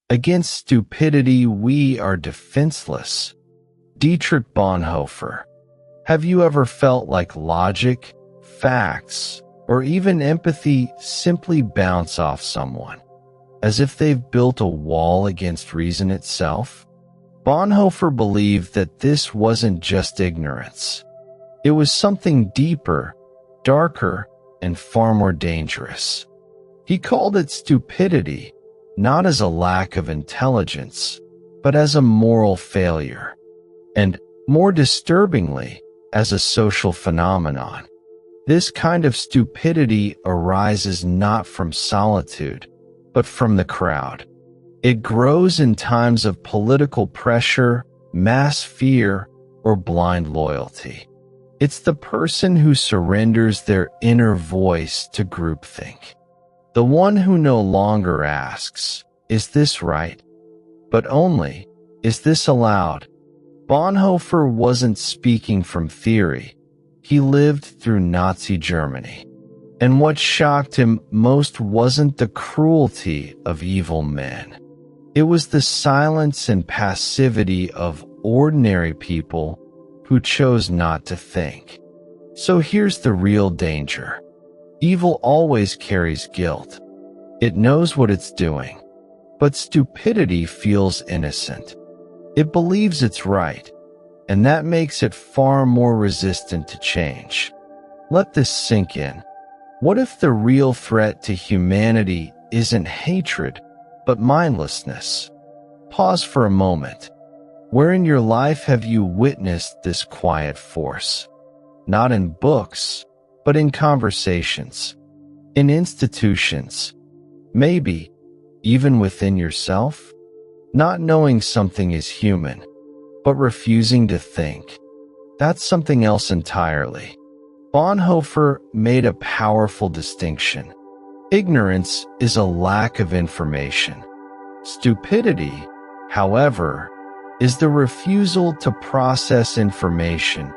Against stupidity, we are defenseless. Dietrich Bonhoeffer. Have you ever felt like logic, facts, or even empathy simply bounce off someone, as if they've built a wall against reason itself? Bonhoeffer believed that this wasn't just ignorance. It was something deeper, darker, and far more dangerous. He called it stupidity, not as a lack of intelligence, but as a moral failure, and, more disturbingly, as a social phenomenon. This kind of stupidity arises not from solitude, but from the crowd. It grows in times of political pressure, mass fear, or blind loyalty. It's the person who surrenders their inner voice to groupthink. The one who no longer asks, "Is this right?" but only, "Is this allowed?" Bonhoeffer wasn't speaking from theory. He lived through Nazi Germany. And what shocked him most wasn't the cruelty of evil men. It was the silence and passivity of ordinary people who chose not to think. So here's the real danger. Evil always carries guilt. It knows what it's doing. But stupidity feels innocent. It believes it's right, and that makes it far more resistant to change. Let this sink in. What if the real threat to humanity isn't hatred, but mindlessness? Pause for a moment. Where in your life have you witnessed this quiet force? Not in books, but in conversations, in institutions, maybe even within yourself? Not knowing something is human, but refusing to think, that's something else entirely. Bonhoeffer made a powerful distinction. Ignorance is a lack of information. Stupidity, however, is the refusal to process information,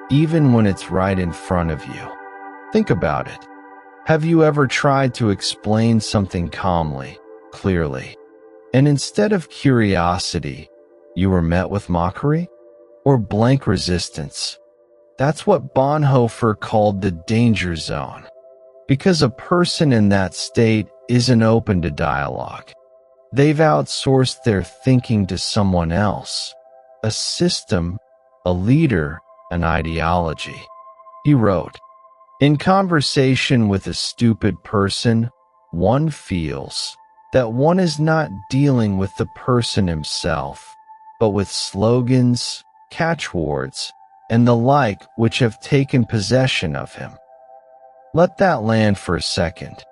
even when it's right in front of you. Think about it. Have you ever tried to explain something calmly, clearly, and instead of curiosity, you were met with mockery or blank resistance? That's what Bonhoeffer called the danger zone, because a person in that state isn't open to dialogue. They've outsourced their thinking to someone else, a system, a leader, an ideology. He wrote, "In conversation with a stupid person, one feels that one is not dealing with the person himself, but with slogans, catchwords, and the like which have taken possession of him." Let that land for a second.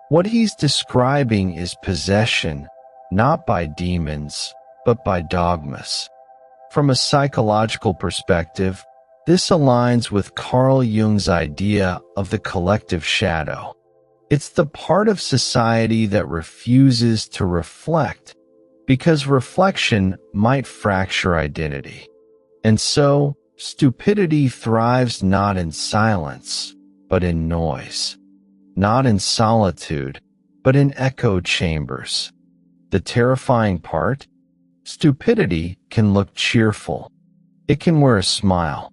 What he's describing is possession, not by demons, but by dogmas. From a psychological perspective, this aligns with Carl Jung's idea of the collective shadow. It's the part of society that refuses to reflect, because reflection might fracture identity. And so, stupidity thrives not in silence, but in noise. Not in solitude, but in echo chambers. The terrifying part? Stupidity can look cheerful. It can wear a smile.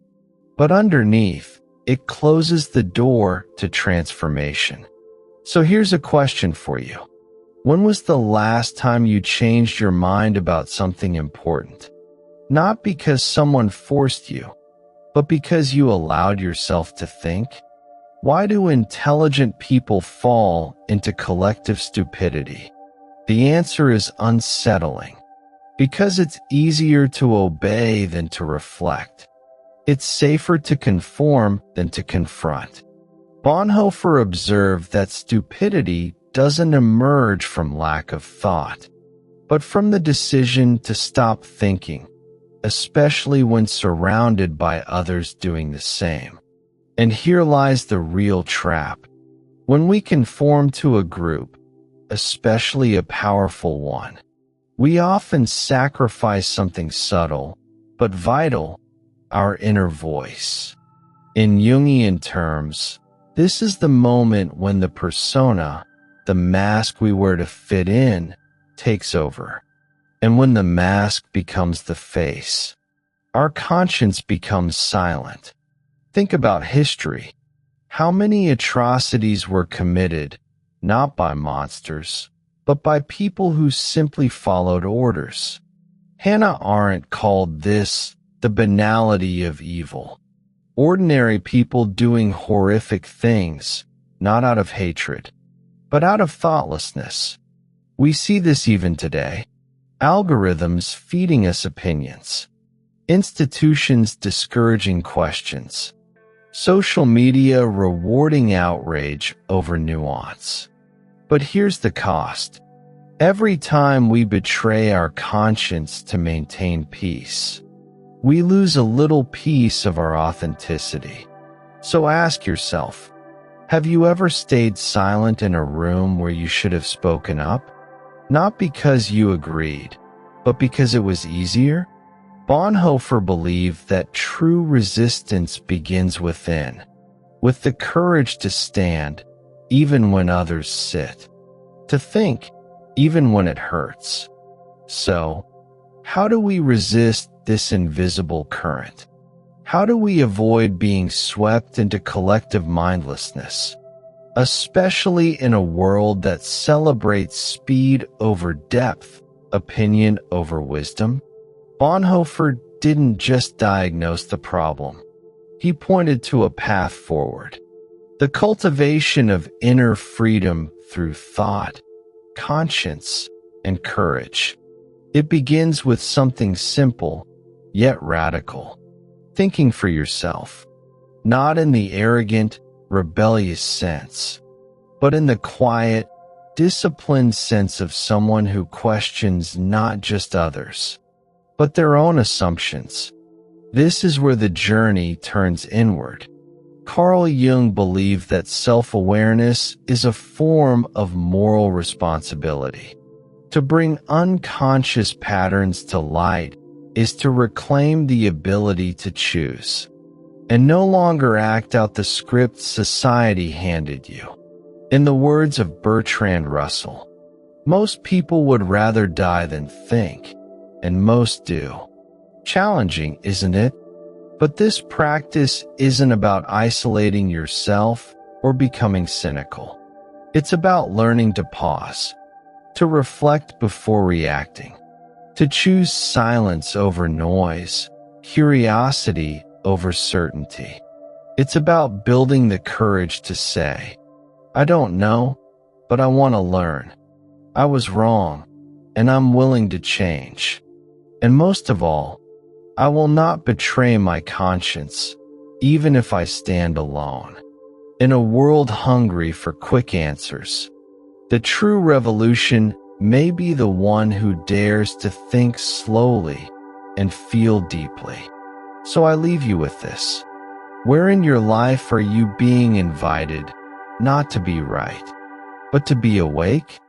But underneath, it closes the door to transformation. So here's a question for you. When was the last time you changed your mind about something important? Not because someone forced you, but because you allowed yourself to think? Why do intelligent people fall into collective stupidity? The answer is unsettling. Because it's easier to obey than to reflect. It's safer to conform than to confront. Bonhoeffer observed that stupidity doesn't emerge from lack of thought, but from the decision to stop thinking, especially when surrounded by others doing the same. And here lies the real trap. When we conform to a group, especially a powerful one, we often sacrifice something subtle, but vital, our inner voice. In Jungian terms, this is the moment when the persona, the mask we wear to fit in, takes over. And when the mask becomes the face, our conscience becomes silent. Think about history. How many atrocities were committed, not by monsters, but by people who simply followed orders? Hannah Arendt called this the banality of evil. Ordinary people doing horrific things, not out of hatred, but out of thoughtlessness. We see this even today. Algorithms feeding us opinions. Institutions discouraging questions. Social media rewarding outrage over nuance. But here's the cost. Every time we betray our conscience to maintain peace, we lose a little piece of our authenticity. So ask yourself, have you ever stayed silent in a room where you should have spoken up? Not because you agreed, but because it was easier? Bonhoeffer believed that true resistance begins within, with the courage to stand, even when others sit, to think, even when it hurts. So, how do we resist this invisible current? How do we avoid being swept into collective mindlessness, especially in a world that celebrates speed over depth, opinion over wisdom? Bonhoeffer didn't just diagnose the problem. He pointed to a path forward. The cultivation of inner freedom through thought, conscience, and courage. It begins with something simple, yet radical. Thinking for yourself. Not in the arrogant, rebellious sense, but in the quiet, disciplined sense of someone who questions not just others, but their own assumptions. This is where the journey turns inward. Carl Jung believed that self-awareness is a form of moral responsibility. To bring unconscious patterns to light is to reclaim the ability to choose, and no longer act out the script society handed you. In the words of Bertrand Russell, most people would rather die than think, and most do. Challenging, isn't it? But this practice isn't about isolating yourself or becoming cynical. It's about learning to pause, to reflect before reacting, to choose silence over noise, curiosity over certainty. It's about building the courage to say, I don't know, but I want to learn. I was wrong, and I'm willing to change. And most of all, I will not betray my conscience, even if I stand alone. In a world hungry for quick answers, the true revolution may be the one who dares to think slowly and feel deeply. So I leave you with this. Where in your life are you being invited not to be right, but to be awake?